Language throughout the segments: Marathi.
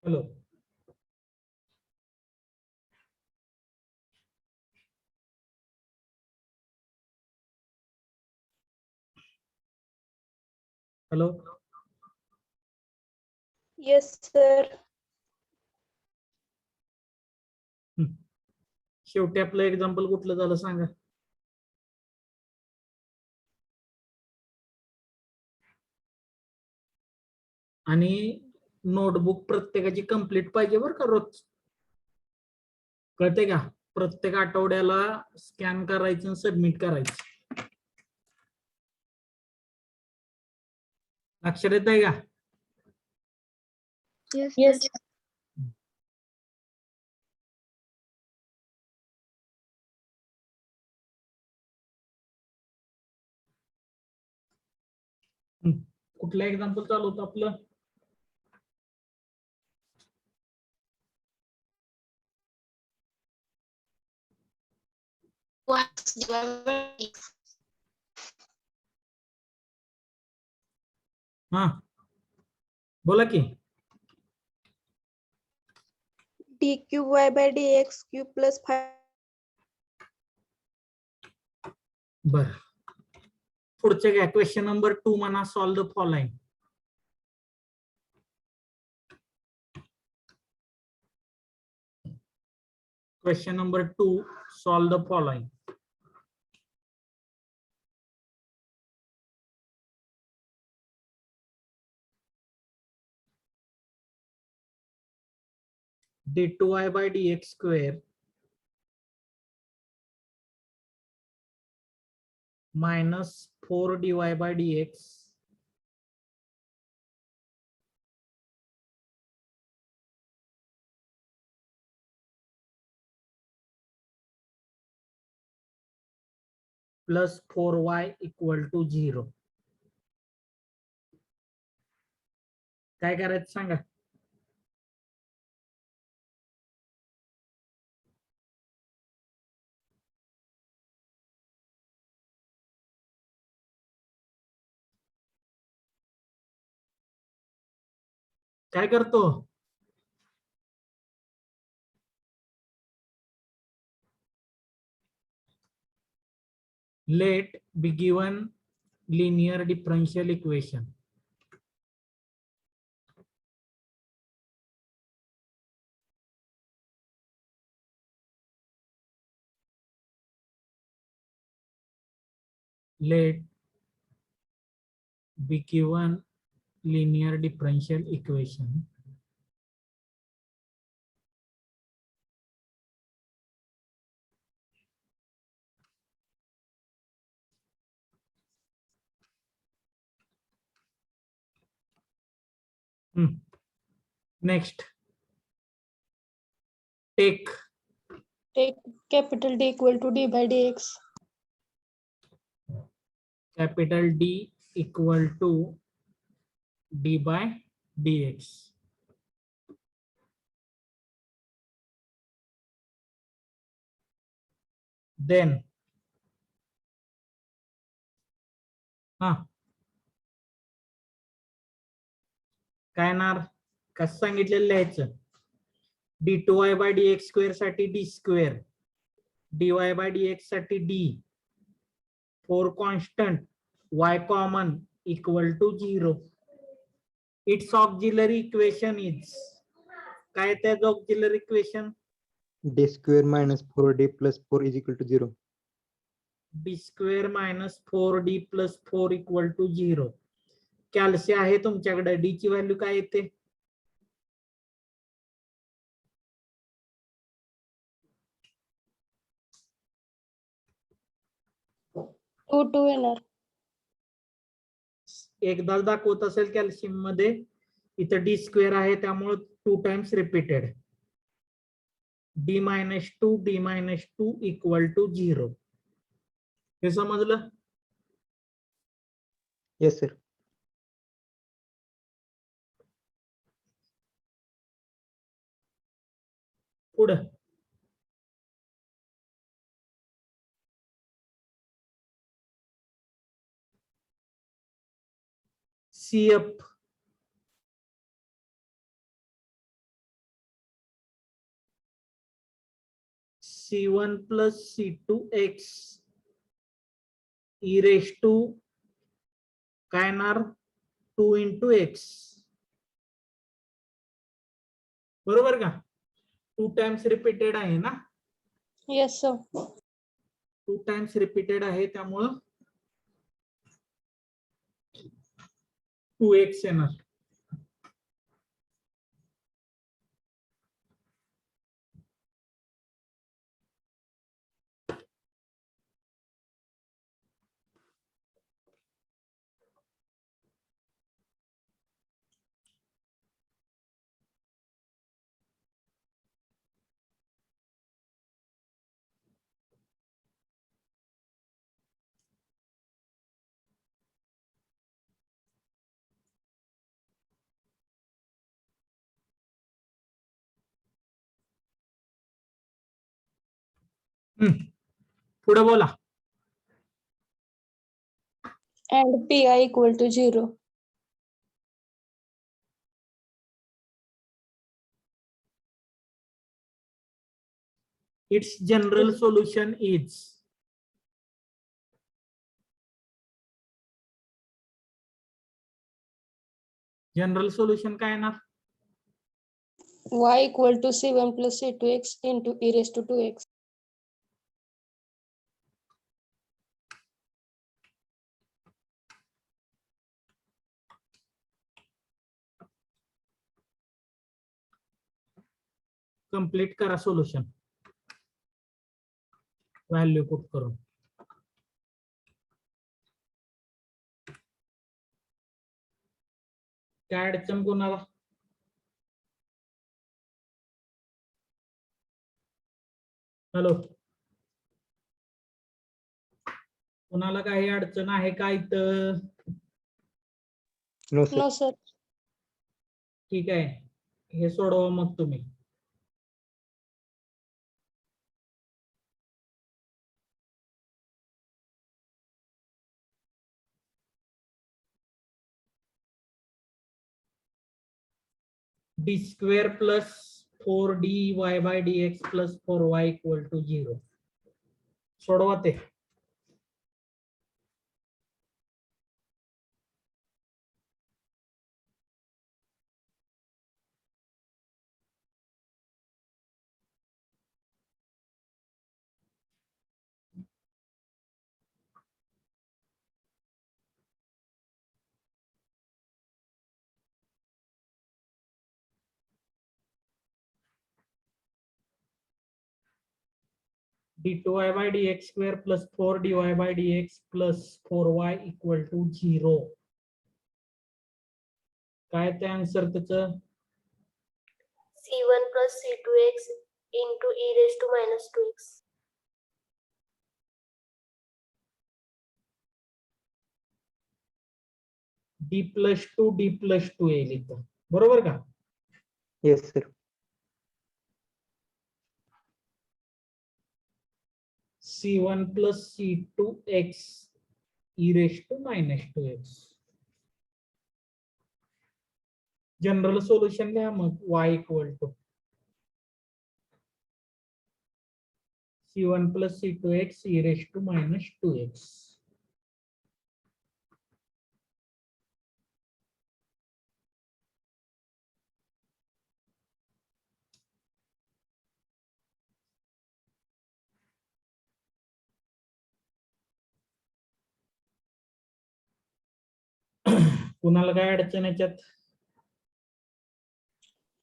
हॅलो. हॅलो. Yes, sir. शेवटी आपलं एक्झाम्पल कुठलं झालं सांगा. आणि नोटबुक प्रत्येकाची कंप्लीट पाहिजे बरं का रोज. कळते का? प्रत्येक आठवड्याला स्कॅन करायचं, सबमिट करायचं. लक्षात येत आहे का? Yes. कुठलं एक्झाम्पल चालू होतं आपलं? हा, बोला की. D cube y by dx cube plus 5. बर, पुढचे काय? क्वेश्चन नंबर 2 म्हणा. Solve the following. Question number 2, solve the following. d2y by dx square minus 4 dy by dx plus 4y equal to 0. काय करायचं सांगा. काय करतो? Let be given linear differential equation. Let be given linear differential equation next take Capital D equal to D by dx. capital D equal to d by dx. Then काय येणार? कसं सांगितलेलं लिहायचं? d2y by dx स्क्वेअर साठी d square, dy by dx साठी d, 4 constant, y common equal to 0. It's auxiliary equation is काय? त्याचं auxiliary equation d square minus 4d plus 4 is equal to 0. d square minus 4d plus 4 equal to 0. कॅल्सी आहे तुमच्याकडे. d ची व्हॅल्यू काय येते? 2 येणार. एकदा दाखवत असेल कॅल्शियम मध्ये. इथं d स्क्वेअर आहे त्यामुळे 2 times repeated. d minus 2 equal to 0. हे समजलं? Yes, sir. पुढं CF C1 plus C2x e raised to काय येणार 2 into x. बरोबर का? 2 times रिपीटेड आहे ना? Yes, sir. 2 times रिपीटेड आहे त्यामुळं 2x येणार. पुढे बोला. And pi equal to 0. Its general solution is general solution काय येणार? Y equal to C1 plus C2x into e raised to 2x. Complete करा सोल्युशन व्हॅल्यू पुट करून. काय अडचण कोणाला? हॅलो, कोणाला काही अडचण आहे का इथं? No, sir. No, sir. ठीक आहे, हे सोडवा मग तुम्ही. D square plus 4dy by dx plus 4y equal to 0. सोडवा ते. d2y by dx square plus 4dy by dx plus 4y equal to 0. काय ते आन्सर त्याचं? C1 plus C2x into e raised to minus 2x. d+2 येईल इथं, बरोबर का? Yes, sir. C1 plus C2x e raised to minus 2x. General solution लिहा मग y equal to C1 plus C2x e raised to minus 2x. कुणाला काय अडचण याच्यात?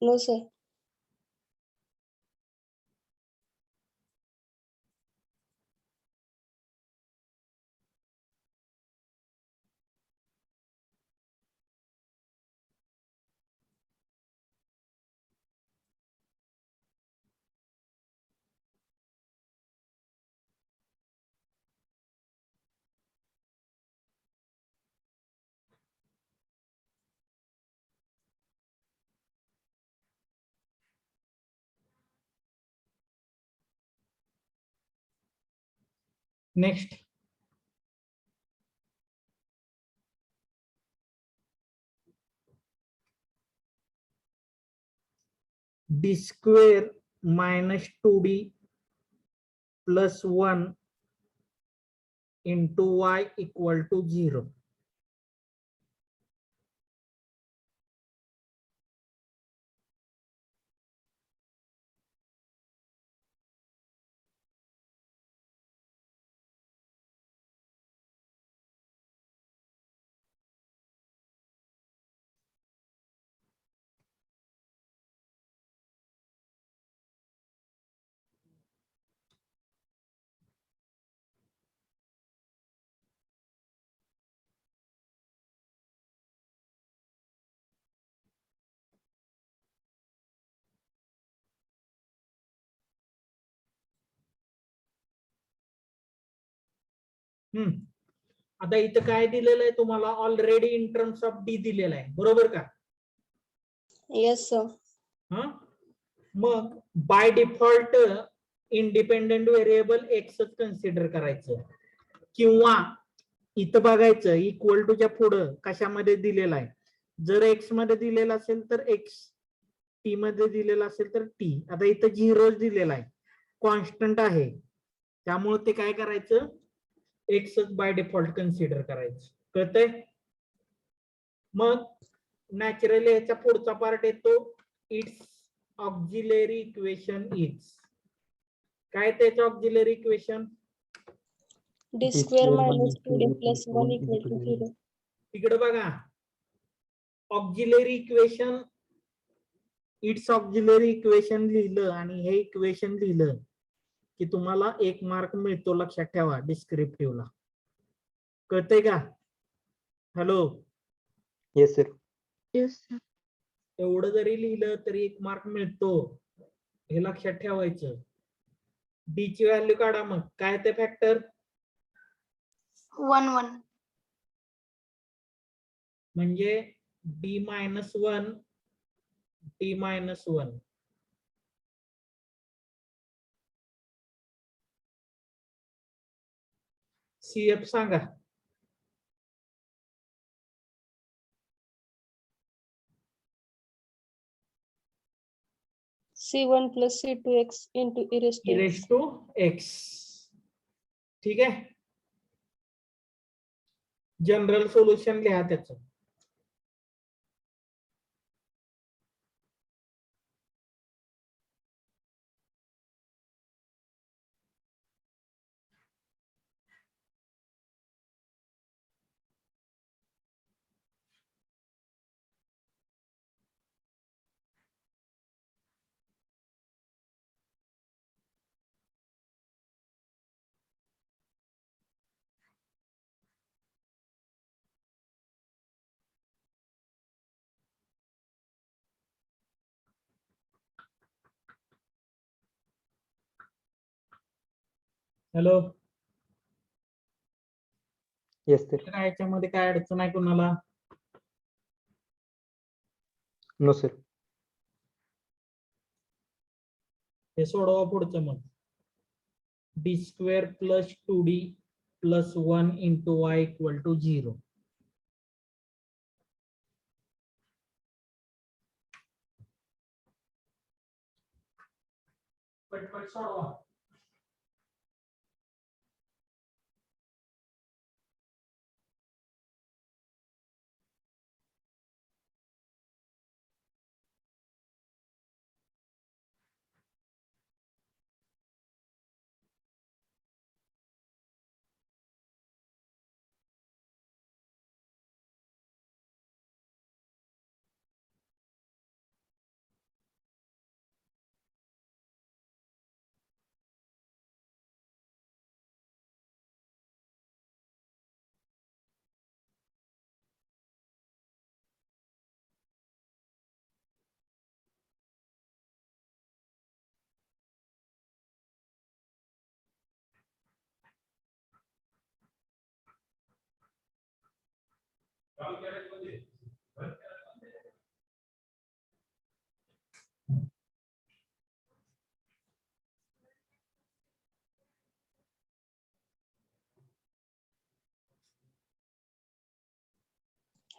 No, sir. Next, d square minus 2d plus 1 into y equal to 0. आता इथं काय दिलेलं आहे तुम्हाला already in terms of d दिलेलं आहे, बरोबर का? Yes, sir. मग बाय डिफॉल्ट इंडिपेंडेंट व्हेरिएबल एक्सच कन्सिडर करायचं, किंवा इथं बघायचं इक्वल टूच्या पुढं कशामध्ये दिलेला आहे. जर एक्स मध्ये दिलेला असेल तर एक्स, टी मध्ये दिलेला असेल तर टी. आता इथं 0 दिलेला आहे, कॉन्स्टंट आहे, त्यामुळे ते काय करायचं, एक्सच बाय डिफॉल्ट कन्सिडर करायचं. कळतंय? मग नॅचरली ह्याच्या पुढचा पार्ट येतो, इट्स ऑक्झिलरी इक्वेशन इज. काय त्याचं auxiliary equation? D square minus 2D plus 1 equal to 0. तिकडे बघा, auxiliary equation, it's auxiliary equation लिहिलं आणि हे इक्वेशन लिहिलं की तुम्हाला 1 मार्क मिळतो. लक्षात ठेवा डिस्क्रिप्टिव्हला. कळतंय का? Hello, Yes, sir. एवढं जरी लिहिलं तरी 1 मार्क मिळतो, हे लक्षात ठेवायचं. डी ची व्हॅल्यू काढा. मग काय ते फॅक्टर? 1 1. म्हणजे D minus 1, D minus 1. CF सांगा. C1 plus C2x into e raised to x. Raise to x. ठीक आहे, जनरल सोल्युशन लिहा त्याचं. Hello, Yes, sir. काय याच्यामध्ये काय अडचण आहे कुणाला? No, sir. हे सोडवा पुढचं. मग D square plus 2d plus 1 into Y equal to 0. पटपट सोडवा.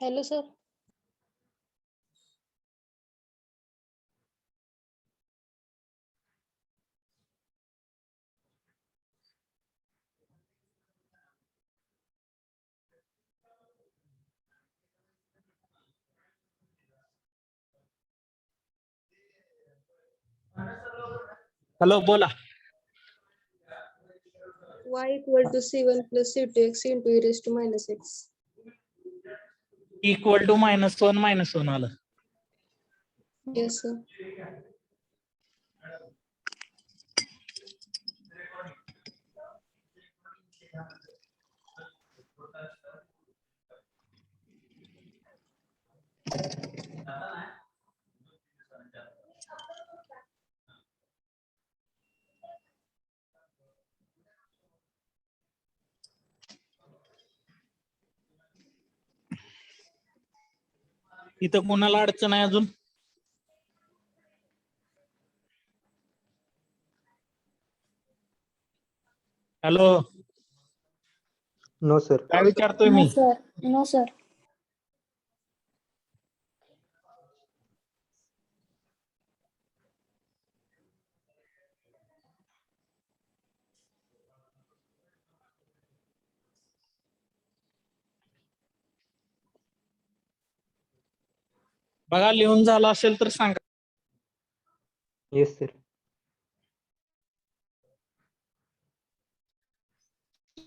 Hello, sir. हॅलो बोला. y equal to c1 plus c2x into e raised to minus x. Equal to -1 आलं. Yes, sir. इथं कोणाला अडचण आहे अजून? Hello, No, sir. काय विचारतोय मी? sir. No, sir. बघा लिहून झालं असेल तर सांगा. Yes, sir.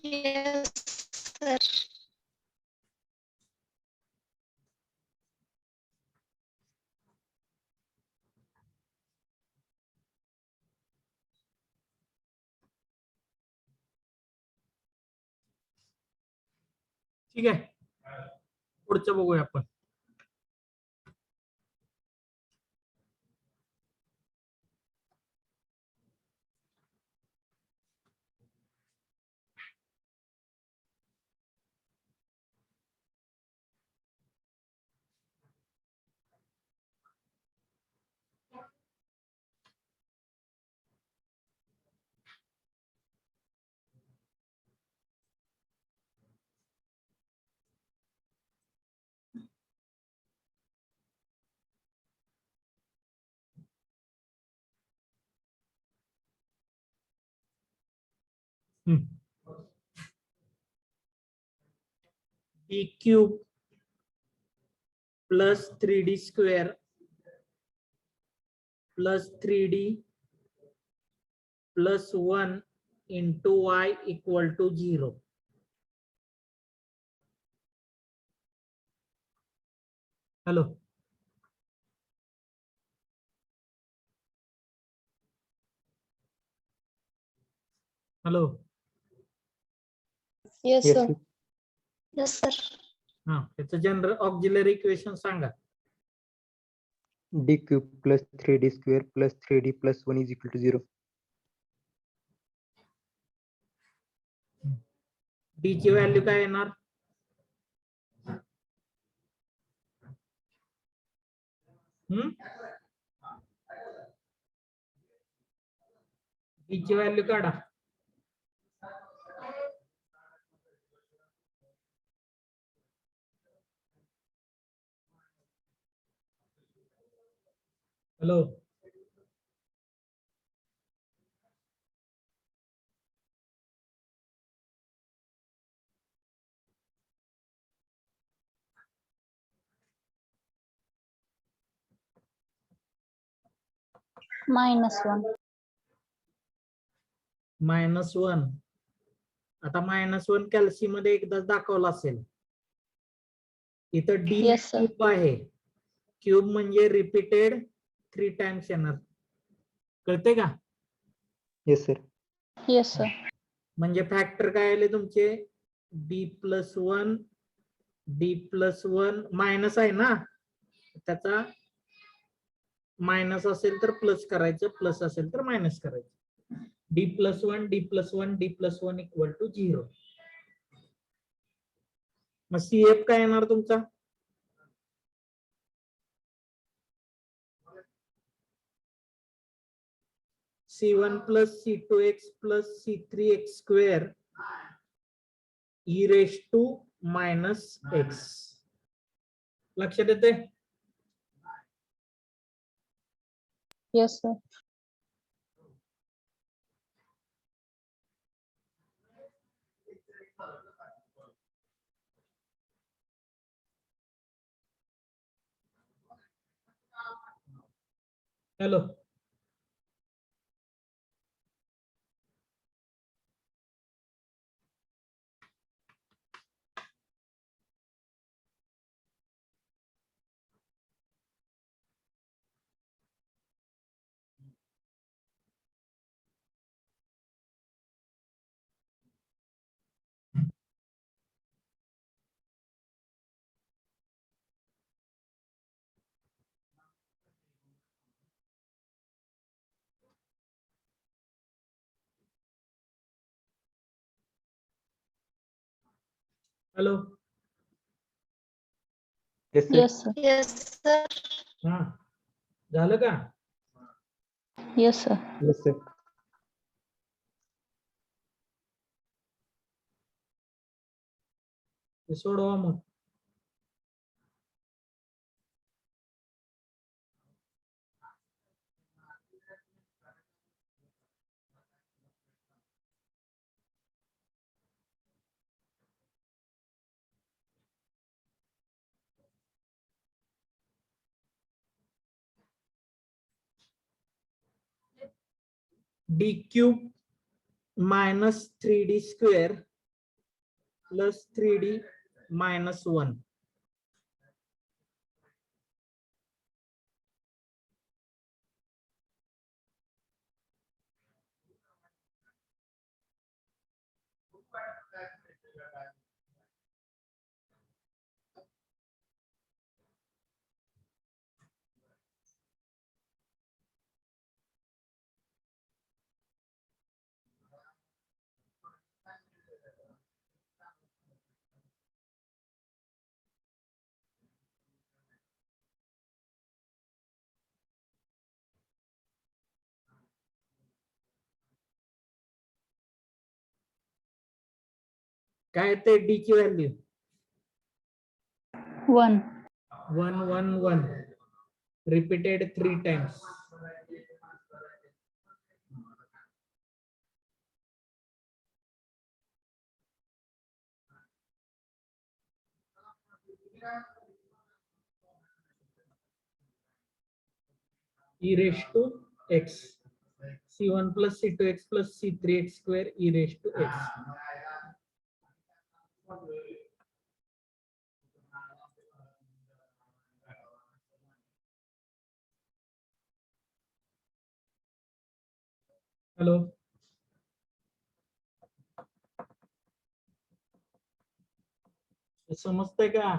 Yes, sir. ठीक आहे, पुढचं बघूया आपण. d cube plus 3d square plus 3d plus 1 into y equal to 0. Hello, hello. Yes, Yes, sir. sir. Yes, sir. हा, त्याचं जनरल ऑक्झिलरी इक्वेशन सांगा. D cube plus 3D square plus 3D plus 1 is equal to 0. d ची व्हॅल्यू काय येणार? d ची व्हॅल्यू काढा. हॅलो, -1. -1. आता -1 कॅल्सी मध्ये एकदाच दाखवला असेल. इथं d Yes, sir. क्यूब आहे. क्यूब म्हणजे रिपीटेड 3 टाइम्स येणार. कळते का? Yes, sir. Yes, sir. म्हणजे फॅक्टर काय आले तुमचे? d+1 d+1 मायनस आहे ना, त्याचा मायनस असेल तर प्लस करायचं, प्लस असेल तर मायनस करायचं. d+1 d+1 d+1 equal to 0. मग CF काय येणार तुमचा? C1 plus C2x plus C3x square e raised to minus x. लक्षात येते? Yes, sir. Hello, hello. Yes, sir. Yes, sir. Yes, sir. हा झालं का? Yes, sir. Yes, sir. ते सोडवा मग. D cube minus 3d square plus 3d minus 1. काय ते डी ची value 1. 1 1 1 repeated 3 times. e raised to x c1 plus c2x plus c3x square e raised to x. Hello. समजतंय का?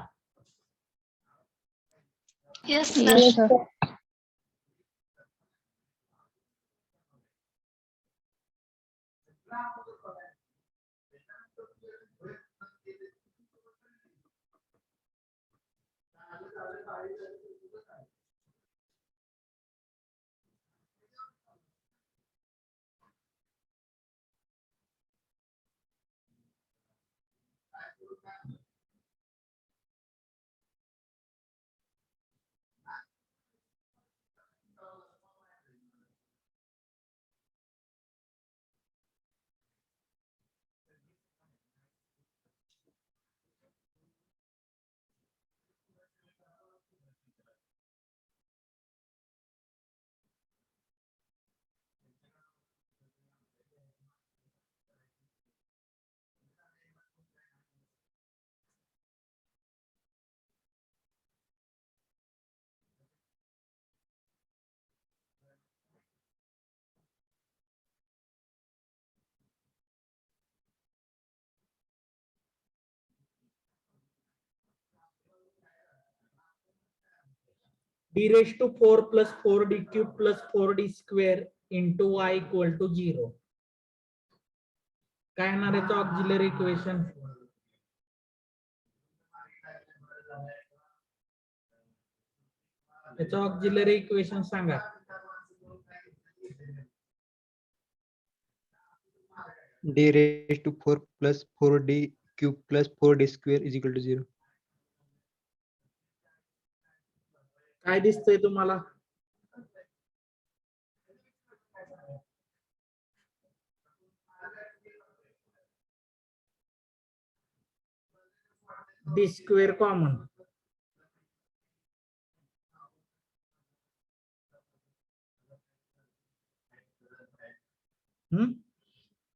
Yes, Yes, sir. sir. d raised to 4 plus 4d cube plus 4d square into y equal to 0. काय येणार याचं ऑक्झिलरी इक्वेशन? याचं ऑक्झिलरी इक्वेशन सांगा. D raised to 4 plus 4d cube plus 4d square is equal to 0. काय दिसतंय तुम्हाला? D square common.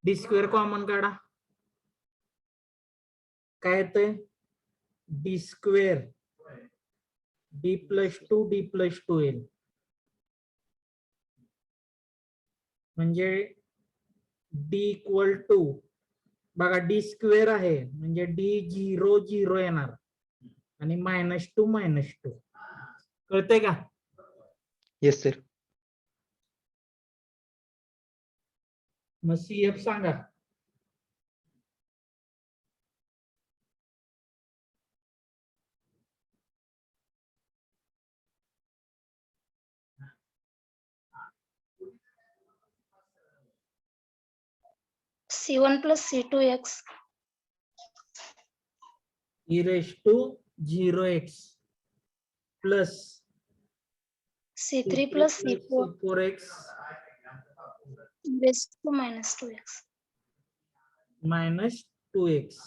D square common काढा. काय येतंय? डी स्क्वेअर डी प्लस 2 येईल. म्हणजे डी इक्वल टू बघा डी स्क्वेअर आहे म्हणजे डी 0 0 येणार आणि -2 कळतंय का? Yes, sir. मग सीएफ सांगा. C1 plus C2x. e raised to 0x plus C3 plus C4 C4x raised to minus 2x. minus 2x.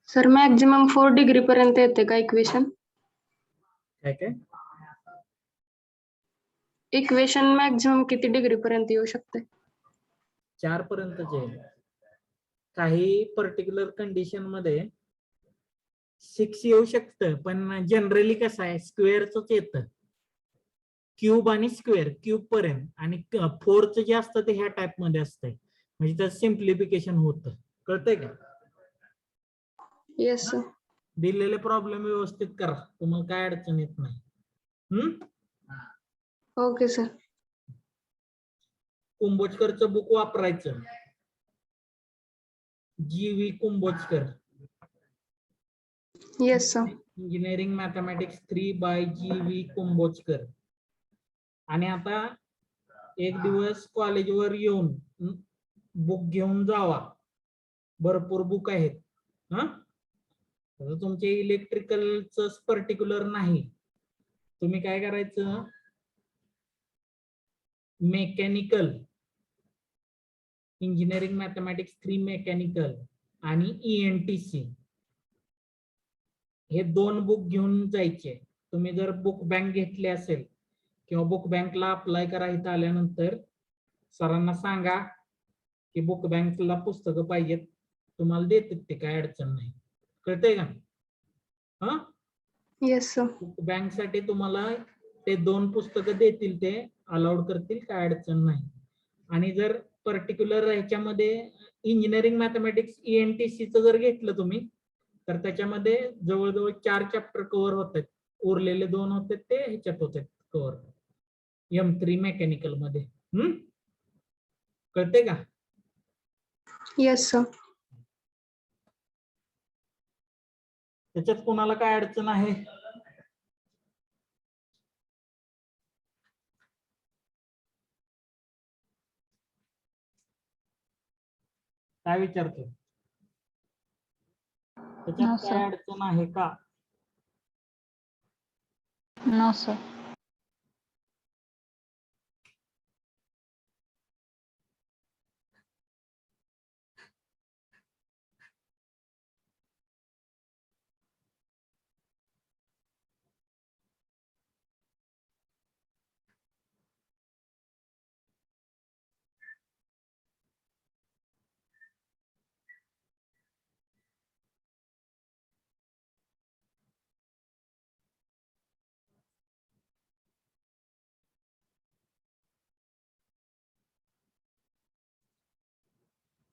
Sir maximum 4 degree पर्यंत येते का इक्वेशन? काय काय इक्वेशन मॅक्झिमम किती डिग्री पर्यंत येऊ शकते? 4 पर्यंतच आहे. काही पर्टिक्युलर कंडिशन मध्ये 6 येऊ शकतं, पण जनरली कसं आहे स्क्वेअरच येतं. क्यूब आणि स्क्वेअर क्यूब पर्यंत, आणि 4च जे असतं ते ह्या टाइप मध्ये असतंय, म्हणजे त्याचं सिम्प्लिफिकेशन होतं. कळतंय का? Yes sir. दिलेले प्रॉब्लेम व्यवस्थित करा, तुम्हाला काय अडचण येत नाही. Okay sir. कुंभोजकरचं बुक वापरायचं, G V. Kumbhojkar, yes sir. Engineering mathematics 3 by G V. Kumbhojkar. आणि आता एक दिवस कॉलेजवर येऊन बुक घेऊन जावा, भरपूर बुक आहेत. तुमचे इलेक्ट्रिकलच पर्टिक्युलर नाही, तुम्ही काय करायचं, मेकॅनिकल, इंजिनिअरिंग मॅथमॅटिक्स 3 मेकॅनिकल आणि ENTC हे 2 बुक घेऊन जायचे. तुम्ही जर बुक बँक घेतली असेल किंवा बुक बँकला अप्लाय करा, इथं आल्यानंतर सरांना सांगा की बुक बँकला पुस्तकं पाहिजेत, तुम्हाला देतात ते, काय अडचण नाही. कळतंय का? Yes sir. बुक बँक साठी तुम्हाला ते 2 पुस्तकं देतील, ते अलाउड करतील, काय अडचण नाही. आणि जर पर्टिक्युलर ह्याच्यामध्ये इंजिनिअरिंग मॅथमॅटिक्स ENTC जर घेतलं तुम्ही, तर त्याच्यामध्ये जवळजवळ 4 चॅप्टर कव्हर होतात, उरलेले 2 होते ते ह्याच्यात होते कव्हर, M3 मेकॅनिकल मध्ये. कळते का? Yes sir. त्याच्यात कोणाला काय अडचण आहे? काय विचारतो? त्याच्यात काय अडचण आहे का? No sir.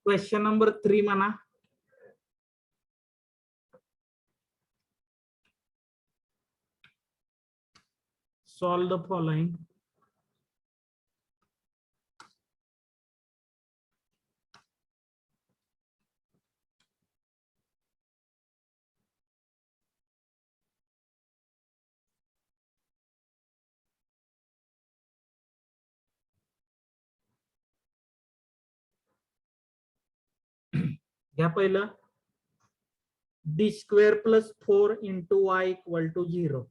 क्वेश्चन नंबर 3 म्हणा. Solve the following. घ्या पहिलं, d² + 4 × y = 0.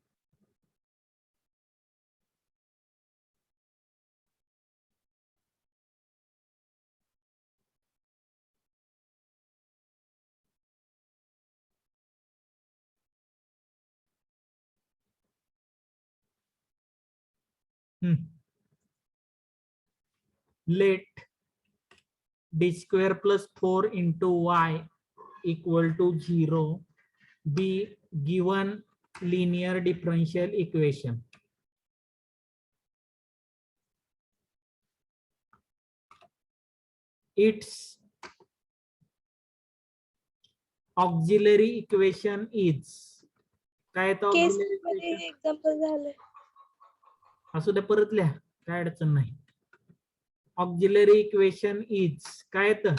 Let d² + 4 × y = 0 be given linear differential equation. Its auxiliary equation is, काय तो auxiliary equation? एक्झाम्पल झालं. असू दे, परत लिहा, काय अडचण नाही. ऑक्झिलरी इक्वेशन इज काय तर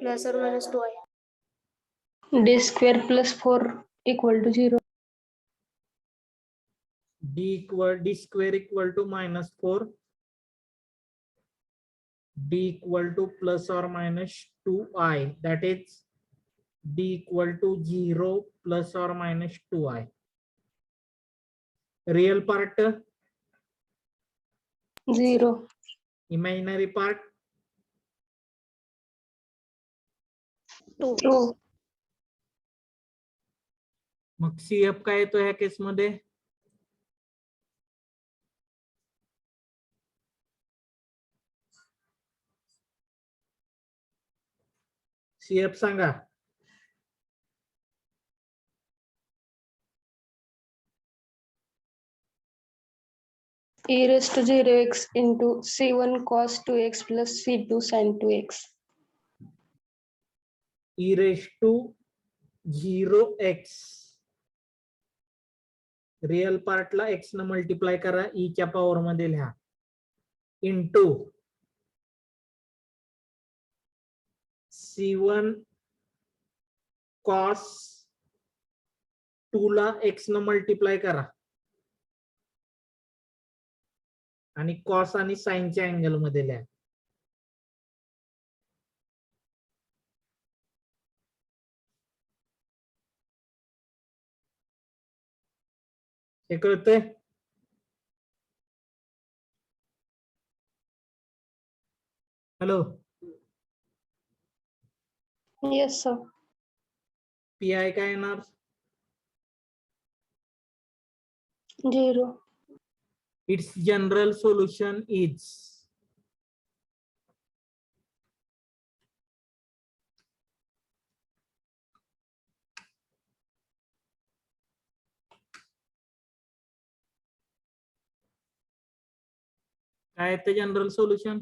plus or minus 2i. D square plus 4 equal to 0. D square equal to -4. D equal to plus or minus 2i. That is D equal to 0 plus or minus 2i. Real part, 0. imaginary part, True. मग CF काय येतो ह्या केस मध्ये? CF सांगा. E raised to 0x into C1 cos 2x plus C2 sin 2x. E raised to 0x. Real पार्टला x न मल्टिप्लाय करा, e च्या पॉवर मध्ये लिहा, इंटू C1 cos 2 ला x न मल्टिप्लाय करा आणि कॉस आणि साइनच्या अँगल मध्ये लिहा. हे कळतंय? Hello, Yes, sir. PI काय येणार? 0. Its general solution is काय येतं general solution?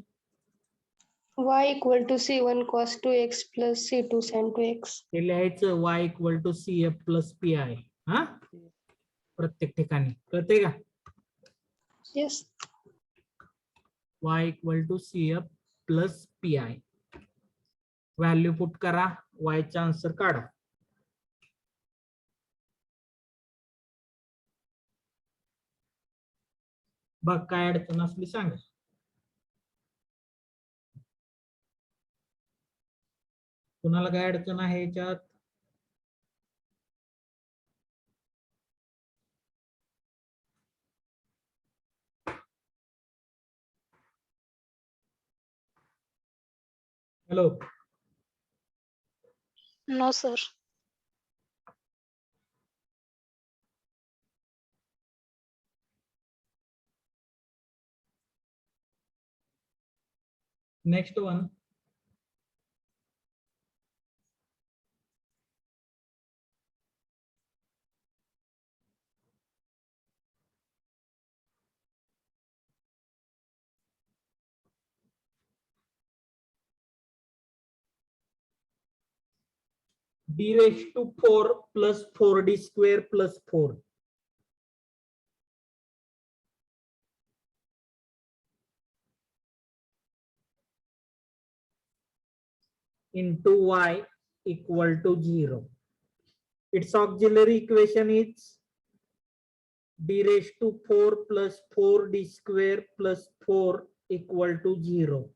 Y equal to C1 cos 2x plus C2 sin 2x. हे लिहायचं y equal to CF plus PI. हा, प्रत्येक ठिकाणी कळतंय का? Yes. y equal to CF plus PI. Value put करा, y चा आन्सर काढा. बघ काय अडचण असली सांगा. कुणाला काय अडचण आहे याच्यात? Hello, No, sir. Next one. D raised to 4 plus 4D square plus 4. Into y equal to 0. Its auxiliary equation is d raised to 4 plus 4d square plus 4 equal to 0.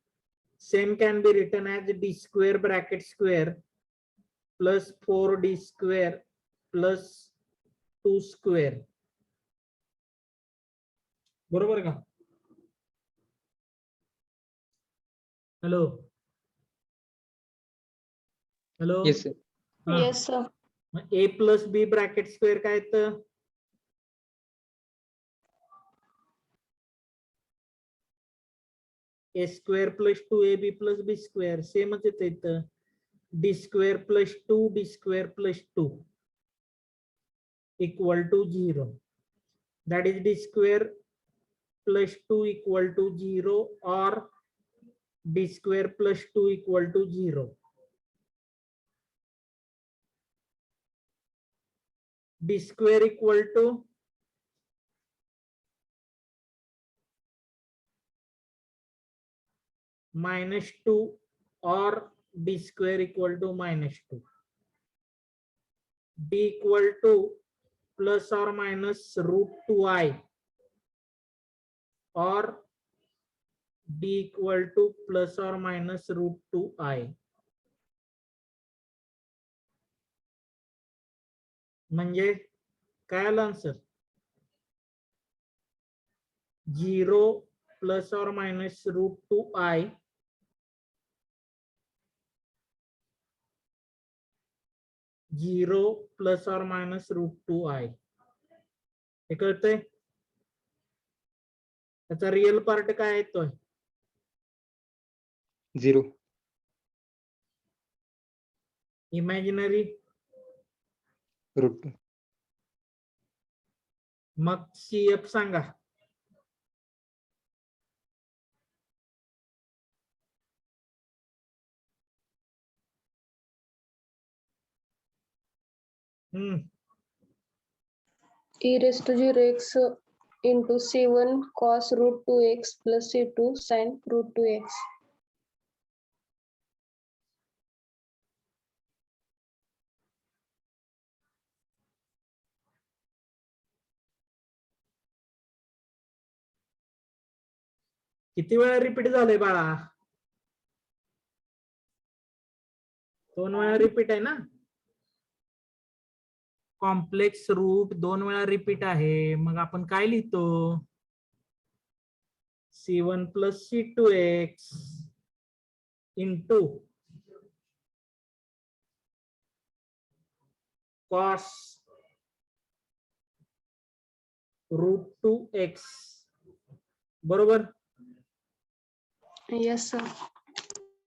Same can be written as d square bracket square plus 4d square plus 2 square. बरोबर का? Hello, hello. Yes, sir. Yes, sir. a plus B bracket square काय येतं? a square plus 2ab plus B square सेमच येतं. d square plus 2d square plus 2 equal to 0. That is d square plus 2 equal to 0 or d square plus 2 equal to 0. D square equal to -2 or D square equal to -2. D equal to plus और माइनस √2i और डी इक्वल टू प्लस और माइनस √2i. म्हणजे काय आलं आन्सर? 0 प्लस और माइनस √2i 0 प्लस और माइनस √2i. हे कळतंय? त्याचा रिअल पार्ट काय येतोय? 0. इमॅजिनरी √2. मग CF सांगा. e raised to 0x into c1 cos √2x plus c2 sin √2x. किती वेळा रिपीट झालंय बाळा? 2 वेळा रिपीट आहे ना? कॉम्प्लेक्स रूट 2 वेळा रिपीट आहे. मग आपण काय लिहितो? c1 plus c2x into cos √2x. बरोबर? Yes, sir.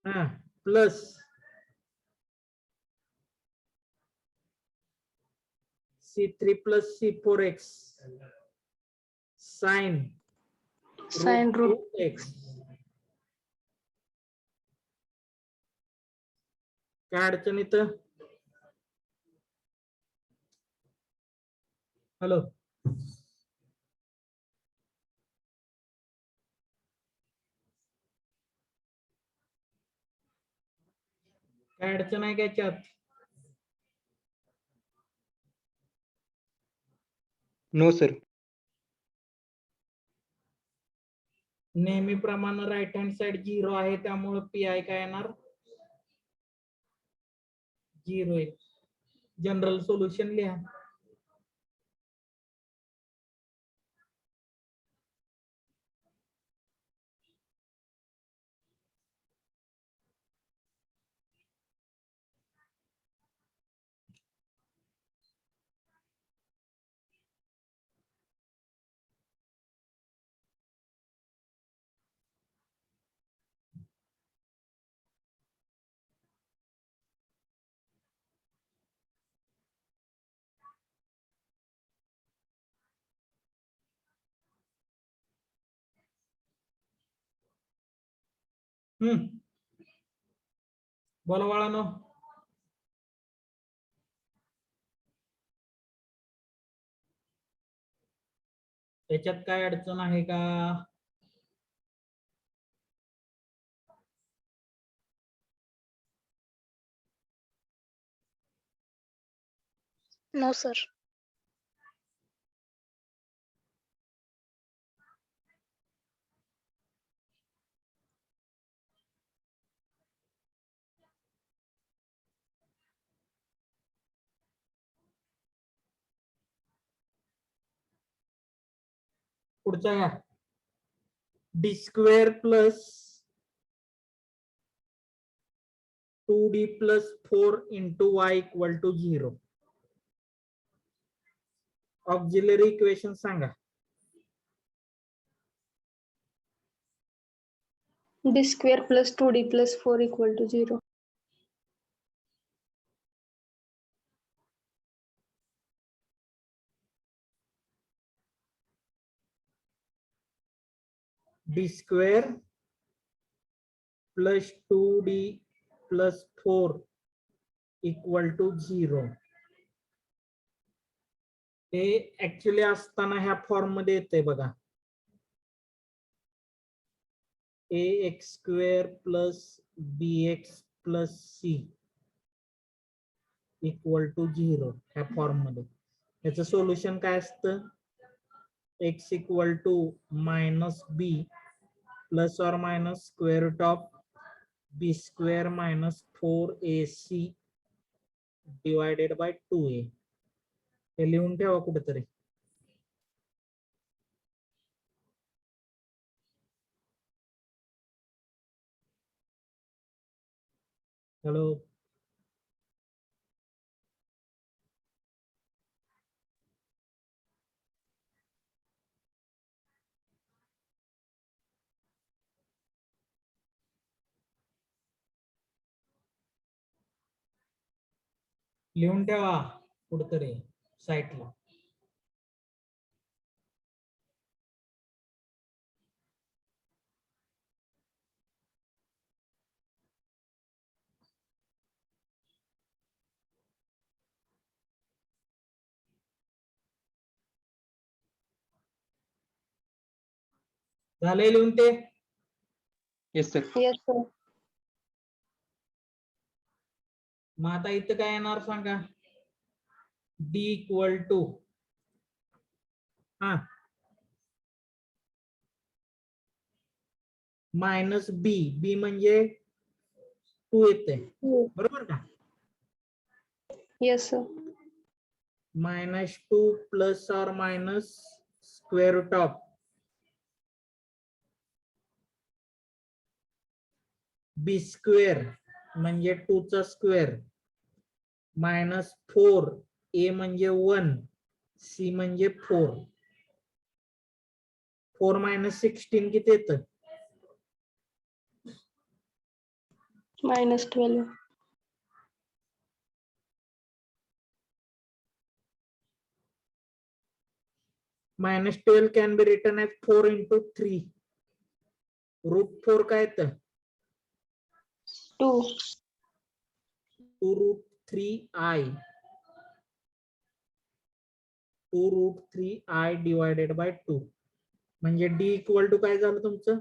हा plus c3 plus c4x sine Sin √2x. काय अडचण इथं? हॅलो, काय अडचण आहे का याच्यात? No, sir. नेहमीप्रमाणे राईट हँड साइड 0 आहे, त्यामुळे पीआय काय येणार? 0 आहे. जनरल सोल्युशन लिहा. बोला बाळांनो. याच्यात काय अडचण आहे का? No, sir. पुढचा घ्या. D square plus 2d plus 4 into Y equal to 0. Auxiliary equation सांगा. d square plus 2d plus 4 equal to 0. D square plus 2d plus 4 equal to 0. हे ऍक्च्युली असताना ह्या फॉर्म मध्ये येते बघा. ax square plus bx plus c equal to 0 ह्या फॉर्म मध्ये. याचं सोल्युशन काय असतं? X equal to minus b plus और minus square root of B square minus 4ac divided by 2a. हे लिहून ठेवा कुठेतरी. हॅलो, लिहून ठेवा कुठेतरी साईटला. झालंय लिहून ते? Yes, sir. Yes, sir. मग आता इथं काय येणार सांगा? डी इक्वल टू हा मायनस बी. बी म्हणजे 2 येते बरोबर का? Yes, sir. -2 प्लस और minus square root of B square म्हणजे 2 चा स्क्वेअर मायनस 4 ए म्हणजे 1 सी म्हणजे 4. 4 मायनस 16 किती येतं? -12. -12 can be written as 4 into 3. √4 काय येतं? 2. 2√3i. 2√3i डिवायडेड बाय 2 म्हणजे डी इक्वल टू काय झालं तुमचं?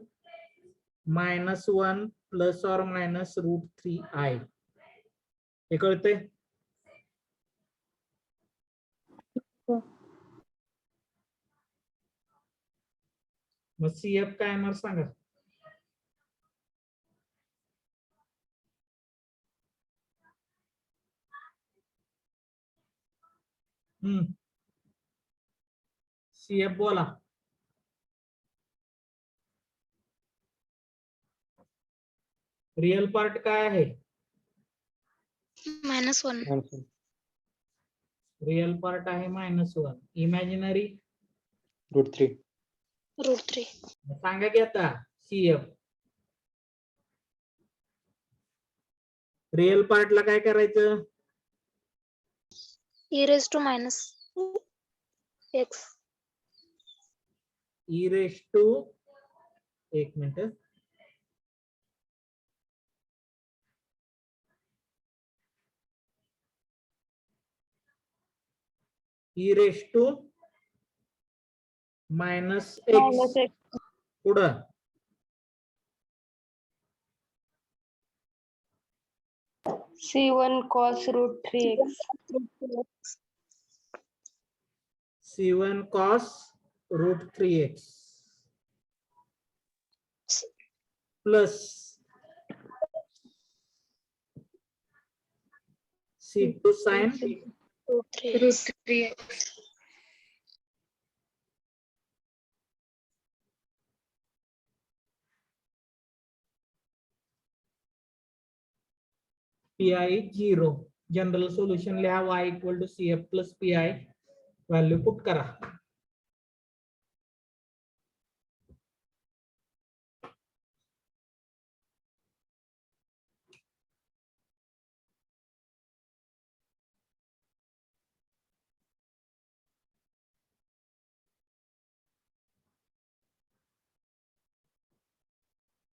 -1 प्लस और मायनस √3i. हे कळतंय? मग सीएफ काय येणार सांगा? सीएफ बोला. रियल पार्ट काय आहे? -1. Answer. रियल पार्ट आहे -1. इमॅजिनरी √3. √3. सांगा की आता सीएफ. रियल पार्टला काय करायचं? e raised to minus x. E raise to एक minute e raise to minus -x. X पुढं C1 cos √3x. C1 cos √3x plus C2 sin √3x. PI 0. General solution लिहा y equal to CF plus PI. Value put करा.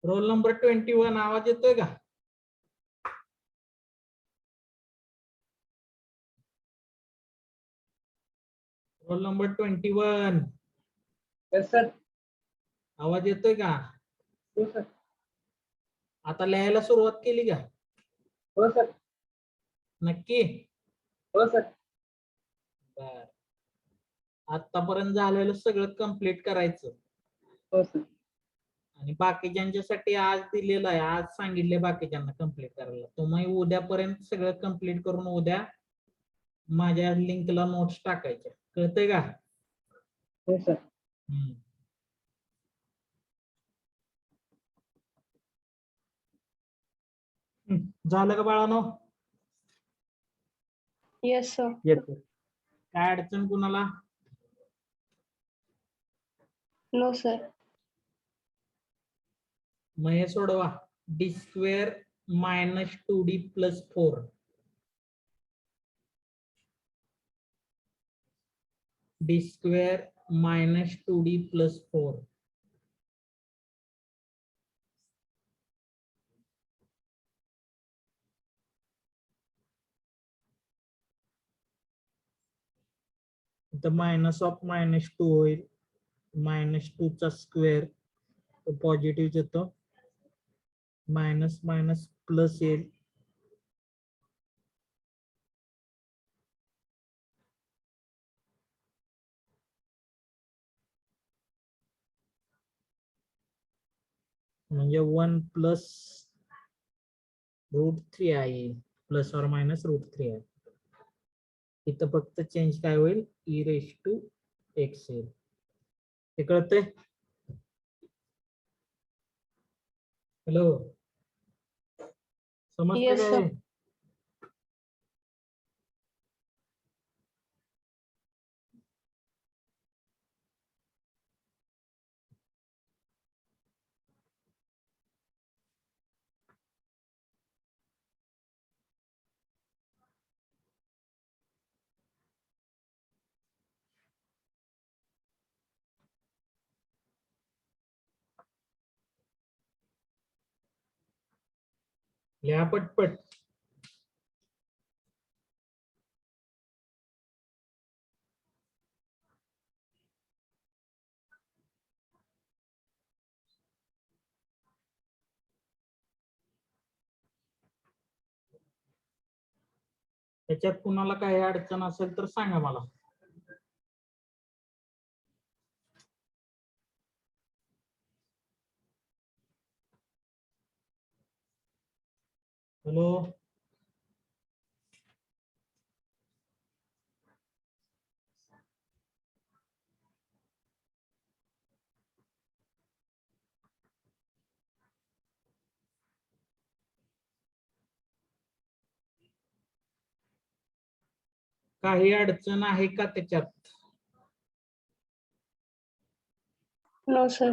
रोल नंबर 21 आवाज येतोय का? Roll number 21. Yes, sir. आवाज येतोय का? Yes, sir. आता लिहायला सुरुवात केली का? हो सर. नक्की? हो सर. बर. आतापर्यंत झालेलं सगळं कंप्लीट करायचं हो सर. आणि बाकीच्यांच्यासाठी आज दिलेलं आहे, आज सांगितले बाकीच्यांना कंप्लीट करायला. तुम्ही उद्यापर्यंत सगळं कंप्लीट करून उद्या माझ्या लिंकला नोट्स टाकायच्या. कळतंय का? हो सर. हम्म. झालं का बाळानो? Yes sir. येतो. काय अडचण कुणाला? No sir. मग हे सोडवा. D square minus 2d plus 4. D square minus 2d plus 4. इथं मायनस ऑफ मायनस 2 होईल. मायनस 2 चा स्क्वेअर पॉझिटिव्ह येतो. मायनस मायनस प्लस येईल. म्हणजे 1 प्लस √3 आहे. प्लस और मायनस √3 आहे. इथं फक्त चेंज काय होईल? e रेश टू x येईल. हे कळतंय? हॅलो, समजतंय Yes, काय? sir. लिहा पटपट. त्याच्यात कुणाला काही अडचण असेल तर सांगा मला. हॅलो, काही अडचण आहे का त्याच्यात? No, sir.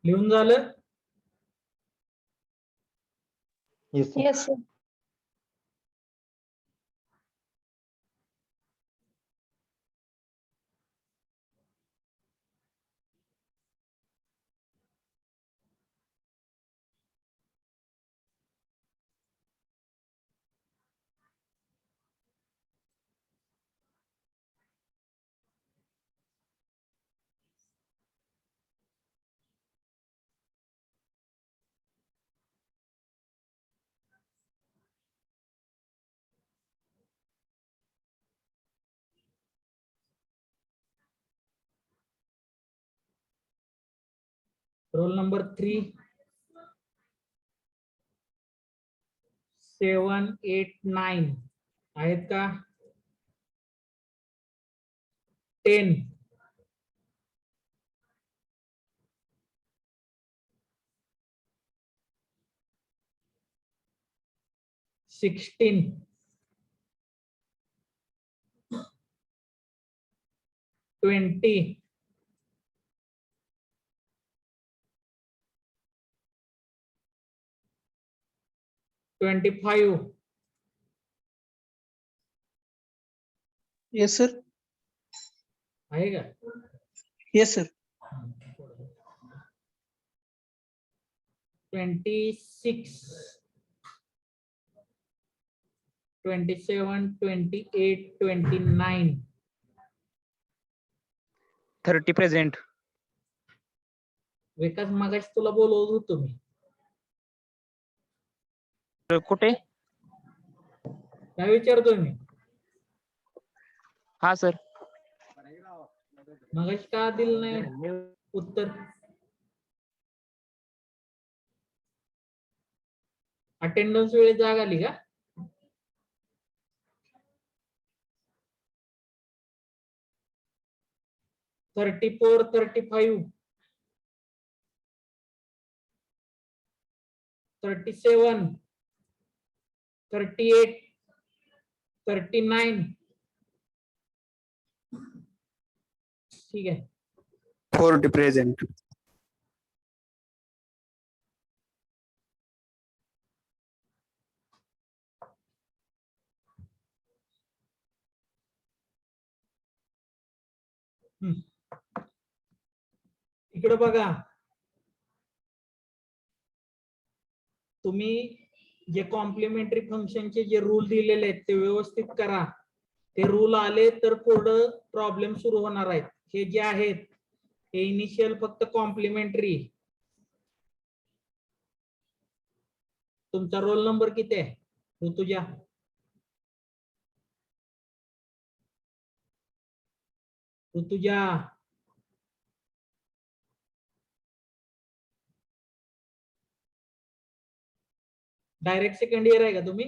लिहून झालं? Yes, sir. Yes, sir. Roll number 3 7, 8, 9 आहेत का? 10 16 20 25 Yes, sir. आहे का? Yes, sir. 26 27, 28, 29. 30 प्रेझेंट. विकास मगाशी तुला बोलवत होतो मी. कुठे? काय विचारतोय मी? हा सर. मगाशी का दिलं नाही उत्तर? अटेंडन्स वेळेत जाग आली का? $34, $35, $37, $38, $39. ठीक आहे. 40 present. इकडे बघा, तुम्ही जे कॉम्प्लिमेंटरी फंक्शनचे जे रूल दिलेले आहेत ते व्यवस्थित करा. ते रूल आले तर पुढे प्रॉब्लेम सुरू होणार आहेत. हे जे आहेत हे इनिशियल फक्त कॉम्प्लिमेंटरी. तुमचा रोल नंबर किती आहे Rutuja? Rutuja, direct second year आहे का तुम्ही?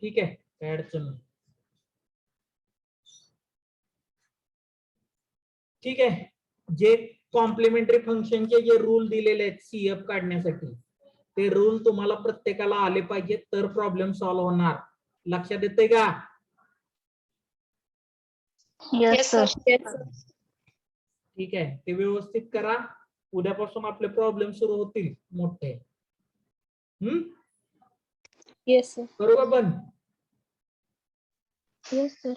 ठीक आहे, काय अडचण नाही. ठीक आहे. जे कॉम्प्लिमेंटरी फंक्शनचे जे रूल दिलेले आहेत सीएफ काढण्यासाठी, ते रूल तुम्हाला प्रत्येकाला आले पाहिजे तर प्रॉब्लेम सॉल्व्ह होणार. लक्षात येते का? Yes, sir. ठीक आहे, ते व्यवस्थित करा. उद्यापासून आपले प्रॉब्लेम सुरू होतील मोठे. Yes, sir. करू का बंद? Yes, sir.